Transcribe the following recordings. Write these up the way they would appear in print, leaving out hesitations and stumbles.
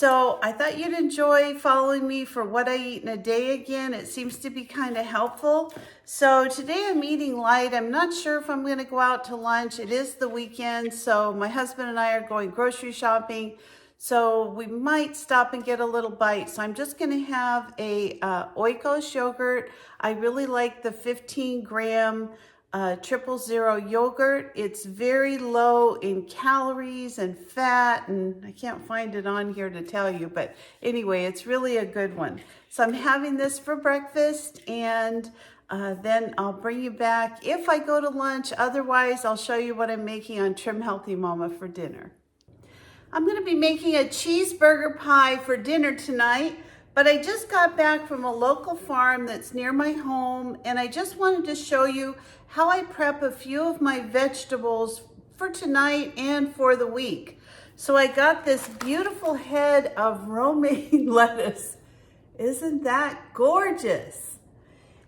So I thought you'd enjoy following me for what I eat in a day again. It seems to be kind of helpful. So today I'm eating light. I'm not sure if I'm going to go out to lunch. It is the weekend, so my husband and I are going grocery shopping. So we might stop and get a little bite. So I'm just going to have a Oikos yogurt. I really like the 15-gram 000 yogurt. It's very low in calories and fat, and I can't find it on here to tell you, but anyway, it's really a good one. So I'm having this for breakfast, and then I'll bring you back if I go to lunch. Otherwise, I'll show you what I'm making on Trim Healthy Mama for dinner. I'm going to be making a cheeseburger pie for dinner tonight, but I just got back from a local farm that's near my home, and I just wanted to show you how I prep a few of my vegetables for tonight and for the week. So I got this beautiful head of romaine lettuce. Isn't that gorgeous?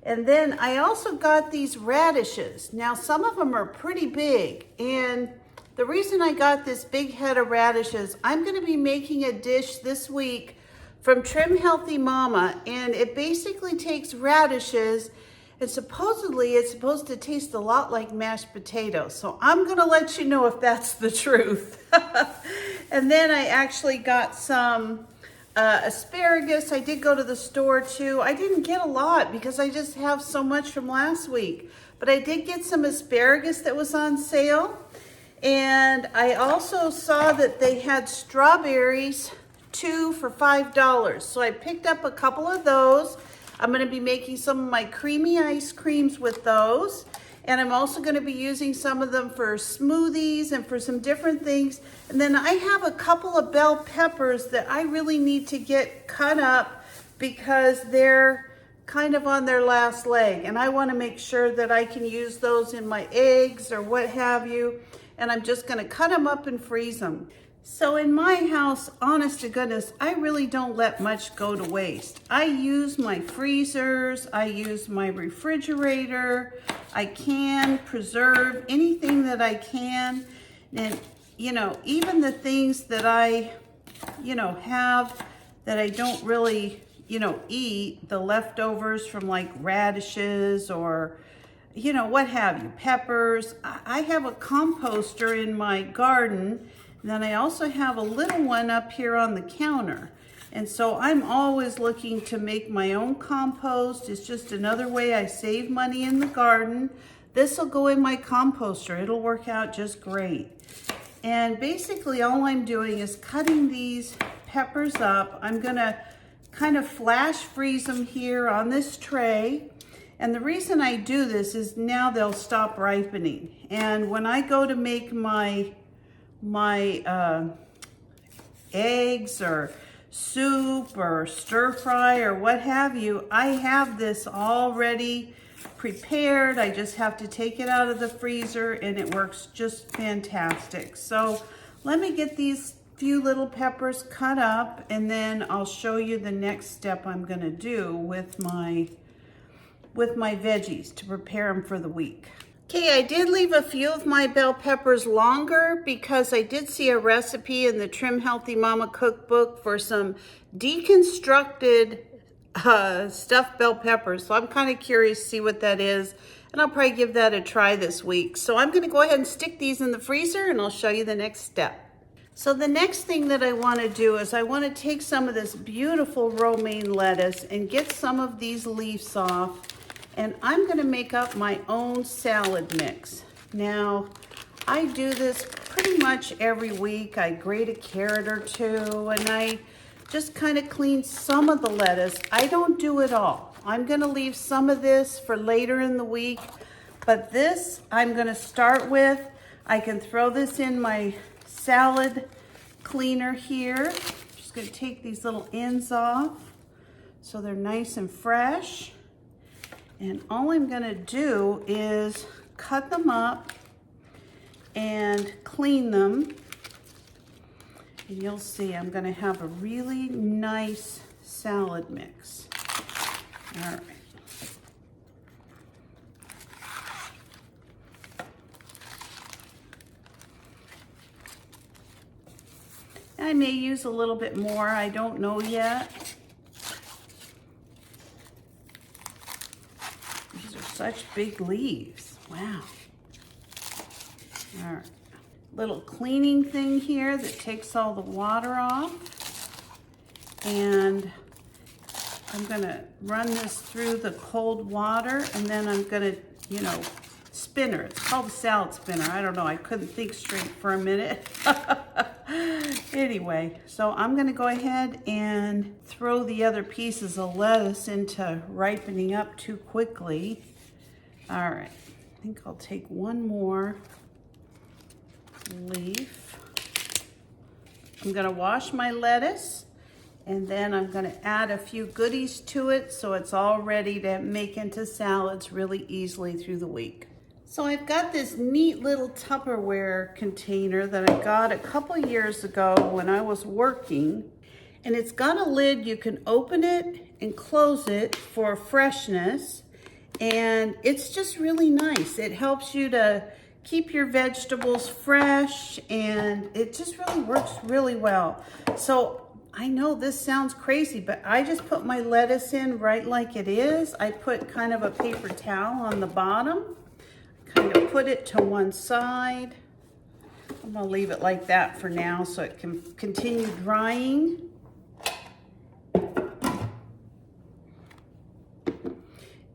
And then I also got these radishes. Now some of them are pretty big, and the reason I got this big head of radishes, I'm going to be making a dish this week from Trim Healthy Mama, and it basically takes radishes, and supposedly it's supposed to taste a lot like mashed potatoes. So I'm going to let you know if that's the truth. And then I actually got some asparagus. I did go to the store too. I didn't get a lot because I just have so much from last week, but I did get some asparagus that was on sale. And I also saw that they had strawberries, 2 for $5. So I picked up a couple of those. I'm going to be making some of my creamy ice creams with those. And I'm also going to be using some of them for smoothies and for some different things. And then I have a couple of bell peppers that I really need to get cut up because they're kind of on their last leg. And I want to make sure that I can use those in my eggs or what have you. And I'm just going to cut them up and freeze them. So in my house, honest to goodness, I really don't let much go to waste. I use my freezers, I use my refrigerator, I can preserve anything that I can. And, even the things that I, have that I don't really, eat, the leftovers from like radishes or what have you, peppers. I have a composter in my garden. And then I also have a little one up here on the counter. And so I'm always looking to make my own compost. It's just another way I save money in the garden. This will go in my composter. It'll work out just great. And basically all I'm doing is cutting these peppers up. I'm gonna kind of flash freeze them here on this tray. And the reason I do this is now they'll stop ripening. And when I go to make my eggs or soup or stir fry or what have you, I have this already prepared. I just have to take it out of the freezer and it works just fantastic. So let me get these few little peppers cut up, and then I'll show you the next step I'm going to do with my veggies to prepare them for the week. Okay, I did leave a few of my bell peppers longer because I did see a recipe in the Trim Healthy Mama cookbook for some deconstructed stuffed bell peppers. So I'm kind of curious to see what that is, and I'll probably give that a try this week. So I'm going to go ahead and stick these in the freezer, and I'll show you the next step. So the next thing that I want to do is I want to take some of this beautiful romaine lettuce and get some of these leaves off. And I'm going to make up my own salad mix. Now, I do this pretty much every week. I grate a carrot or two, and I just kind of clean some of the lettuce. I don't do it all. I'm going to leave some of this for later in the week, but this I'm going to start with. I can throw this in my salad cleaner here. Just going to take these little ends off so they're nice and fresh. And all I'm going to do is cut them up and clean them. And you'll see I'm going to have a really nice salad mix. All right. I may use a little bit more. I don't know yet. These are such big leaves. Wow. All right. Little cleaning thing here that takes all the water off. And I'm gonna run this through the cold water, and then I'm gonna, you know, spinner. It's called a salad spinner. I don't know, I couldn't think straight for a minute. Anyway, so I'm gonna go ahead and throw the other pieces of lettuce into ripening up too quickly. All right, I think I'll take one more leaf. I'm gonna wash my lettuce, and then I'm gonna add a few goodies to it so it's all ready to make into salads really easily through the week. So I've got this neat little Tupperware container that I got a couple years ago when I was working, and it's got a lid. You can open it and close it for freshness, and it's just really nice. It helps you to keep your vegetables fresh, and it just really works really well. So I know this sounds crazy, but I just put my lettuce in right like it is. I put kind of a paper towel on the bottom, kind of put it to one side. I'm gonna leave it like that for now so it can continue drying.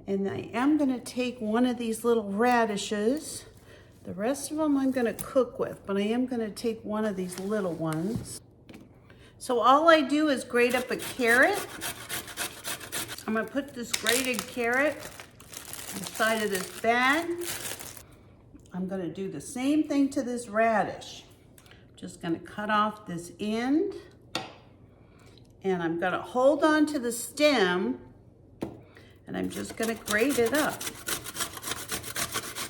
And I am gonna take one of these little radishes. The rest of them I'm gonna cook with, but I am gonna take one of these little ones. So all I do is grate up a carrot. I'm gonna put this grated carrot on the side of this bag. I'm gonna do the same thing to this radish. Just gonna cut off this end, and I'm gonna hold on to the stem, and I'm just gonna grate it up.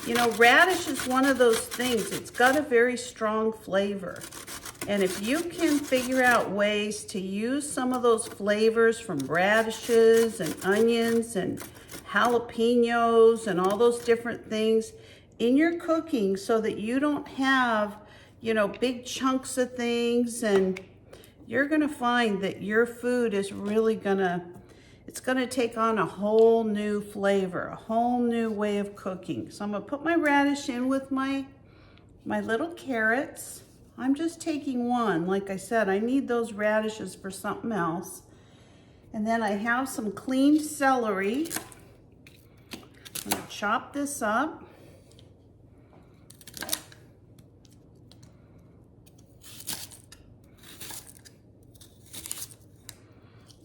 You know, radish is one of those things, it's got a very strong flavor. And if you can figure out ways to use some of those flavors from radishes and onions and jalapenos and all those different things in your cooking so that you don't have, you know, big chunks of things, and you're gonna find that your food is really it's gonna take on a whole new flavor, a whole new way of cooking. So I'm gonna put my radish in with my little carrots. I'm just taking one. Like I said, I need those radishes for something else. And then I have some cleaned celery. I'm gonna chop this up.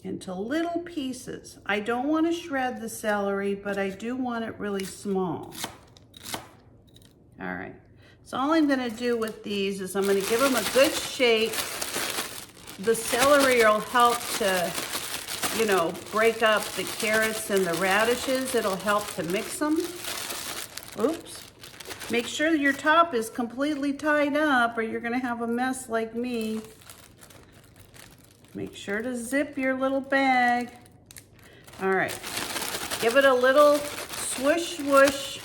Into little pieces. I don't want to shred the celery, but I do want it really small. All right. So all I'm gonna do with these is I'm gonna give them a good shake. The celery will help to, you know, break up the carrots and the radishes. It'll help to mix them. Oops. Make sure your top is completely tied up or you're gonna have a mess like me. Make sure to zip your little bag. All right. Give it a little swoosh, swoosh.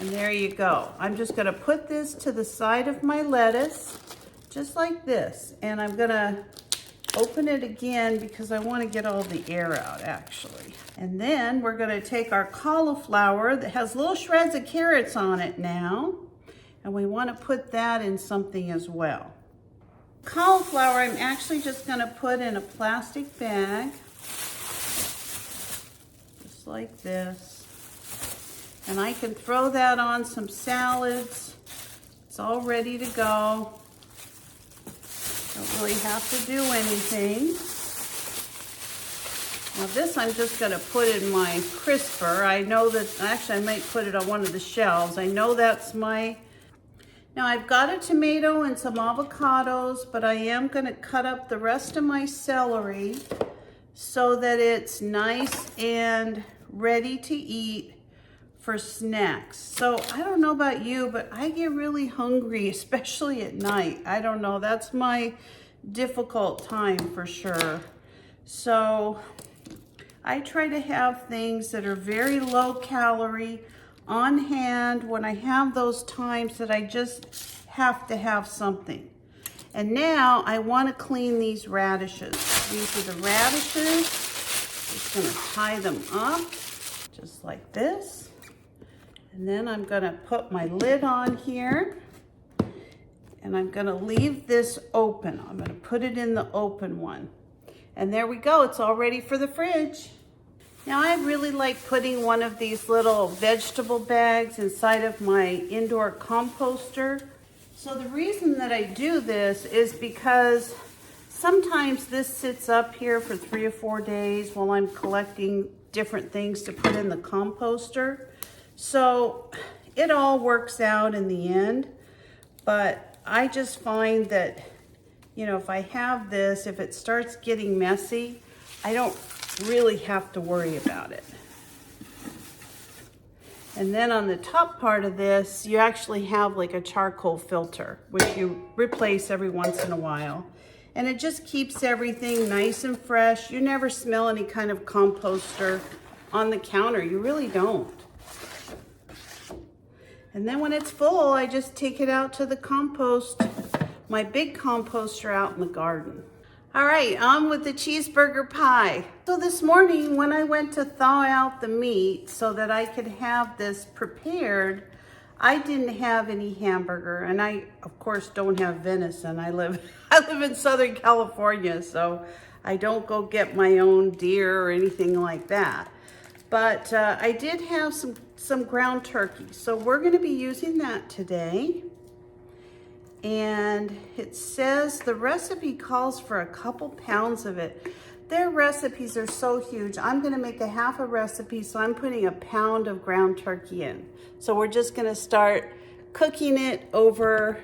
And there you go. I'm just gonna put this to the side of my lettuce, just like this. And I'm gonna open it again because I wanna get all the air out actually. And then we're gonna take our cauliflower that has little shreds of carrots on it now, and we wanna put that in something as well. Cauliflower, I'm actually just gonna put in a plastic bag, just like this. And I can throw that on some salads. It's all ready to go. Don't really have to do anything. Now this I'm just gonna put in my crisper. I know that, actually I might put it on one of the shelves. I know that's my, now I've got a tomato and some avocados, but I am gonna cut up the rest of my celery so that it's nice and ready to eat for snacks. So I don't know about you, but I get really hungry, especially at night. I don't know, that's my difficult time for sure. So I try to have things that are very low calorie on hand when I have those times that I just have to have something. And now I want to clean these radishes. These are the radishes. Just going to tie them up just like this. And then I'm going to put my lid on here. And I'm going to leave this open. I'm going to put it in the open one. And there we go. It's all ready for the fridge. Now I really like putting one of these little vegetable bags inside of my indoor composter. So the reason that I do this is because sometimes this sits up here for 3 or 4 days while I'm collecting different things to put in the composter. So it all works out in the end, but I just find that, you know, if I have this, if it starts getting messy, I don't really have to worry about it. And then on the top part of this, you actually have like a charcoal filter, which you replace every once in a while. And it just keeps everything nice and fresh. You never smell any kind of composter on the counter. You really don't. And then when it's full, I just take it out to the compost, my big composter out in the garden. All right, on with the cheeseburger pie. So this morning when I went to thaw out the meat so that I could have this prepared, I didn't have any hamburger, and I of course don't have venison. I live in Southern California, so I don't go get my own deer or anything like that. But I did have some ground turkey, so we're going to be using that today. And it says the recipe calls for a couple pounds of it. Their recipes are so huge. I'm going to make a half a recipe, so I'm putting a pound of ground turkey in. So we're just going to start cooking it over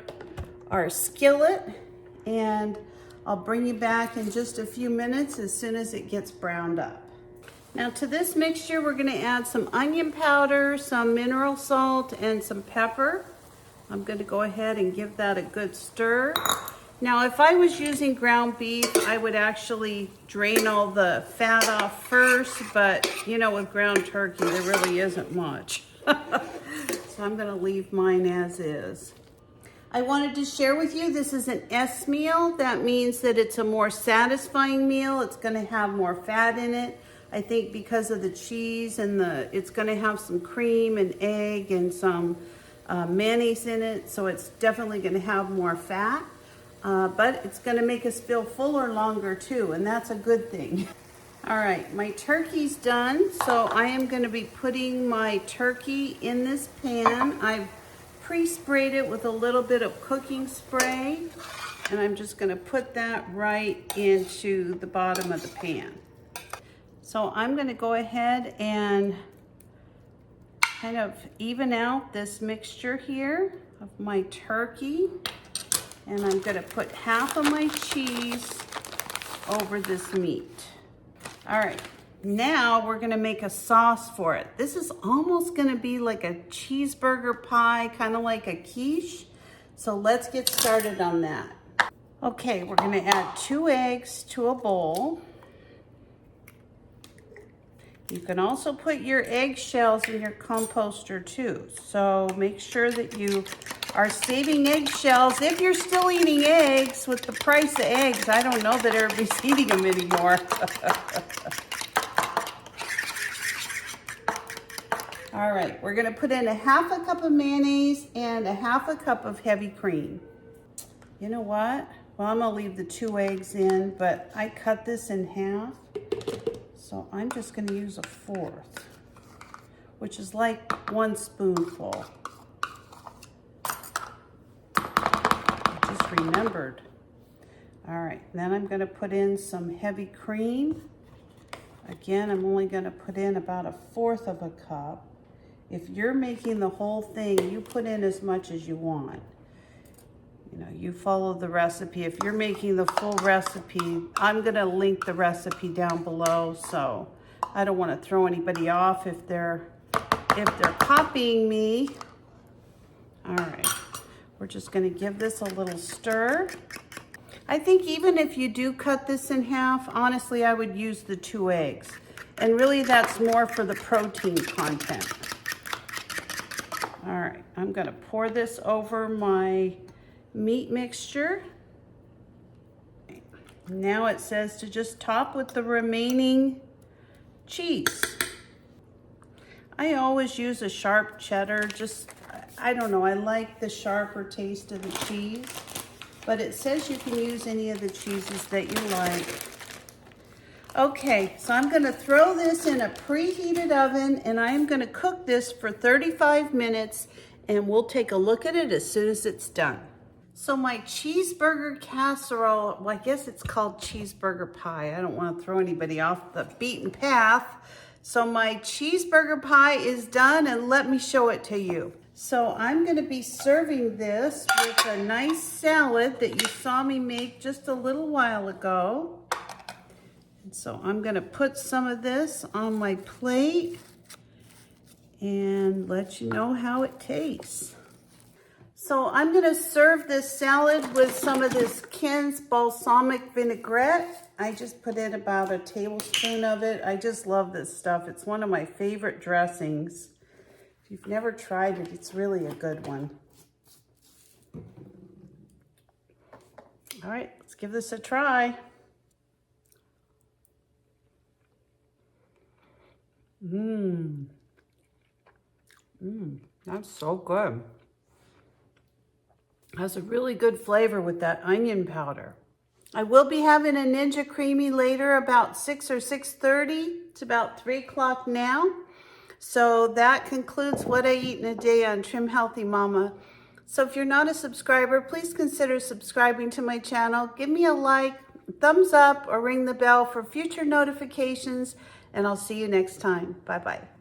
our skillet, and I'll bring you back in just a few minutes as soon as it gets browned up. Now to this mixture, we're going to add some onion powder, some mineral salt, and some pepper. I'm going to go ahead and give that a good stir. Now, if I was using ground beef, I would actually drain all the fat off first, but you know, with ground turkey, there really isn't much. So I'm going to leave mine as is. I wanted to share with you, this is an S meal. That means that it's a more satisfying meal. It's going to have more fat in it. I think because of the cheese and it's going to have some cream and egg and some mayonnaise in it, so it's definitely going to have more fat, but it's going to make us feel fuller longer too, and that's a good thing. All right, my turkey's done, so I am going to be putting my turkey in this pan. I've pre-sprayed it with a little bit of cooking spray, and I'm just going to put that right into the bottom of the pan. So I'm going to go ahead and kind of even out this mixture here of my turkey, and I'm going to put half of my cheese over this meat. All right, now we're going to make a sauce for it. This is almost going to be like a cheeseburger pie, kind of like a quiche. So let's get started on that. Okay, we're going to add 2 eggs to a bowl. You can also put your eggshells in your composter too. So make sure that you are saving eggshells. If you're still eating eggs, with the price of eggs, I don't know that everybody's eating them anymore. All right, we're gonna put in a half a cup of mayonnaise and a half a cup of heavy cream. You know what? Well, I'm gonna leave the 2 eggs in, but I cut this in half. So I'm just going to use a 1/4, which is like 1 spoonful. I just remembered. All right, then I'm going to put in some heavy cream. Again, I'm only going to put in about a 1/4 of a cup. If you're making the whole thing, you put in as much as you want. You know, you follow the recipe. If you're making the full recipe, I'm going to link the recipe down below, so I don't want to throw anybody off if they're copying me. All right, we're just going to give this a little stir. I think even if you do cut this in half, honestly, I would use the 2 eggs. And really, that's more for the protein content. All right, I'm going to pour this over my meat mixture. Now it says to just top with the remaining cheese. I always use a sharp cheddar, just, I don't know, I like the sharper taste of the cheese, but it says you can use any of the cheeses that you like. Okay, so I'm gonna throw this in a preheated oven and I am gonna cook this for 35 minutes and we'll take a look at it as soon as it's done. So my cheeseburger casserole, well, I guess it's called cheeseburger pie. I don't want to throw anybody off the beaten path. So my cheeseburger pie is done and let me show it to you. So I'm going to be serving this with a nice salad that you saw me make just a little while ago. And so I'm going to put some of this on my plate and let you know how it tastes. So I'm gonna serve this salad with some of this Ken's balsamic vinaigrette. I just put in about a tablespoon of it. I just love this stuff. It's one of my favorite dressings. If you've never tried it, it's really a good one. All right, let's give this a try. That's so good. Has a really good flavor with that onion powder. I will be having a Ninja Creamy later about 6 or 6:30. It's about 3 o'clock now. So that concludes what I eat in a day on Trim Healthy Mama. So if you're not a subscriber, please consider subscribing to my channel. Give me a like, thumbs up, or ring the bell for future notifications, and I'll see you next time. Bye-bye.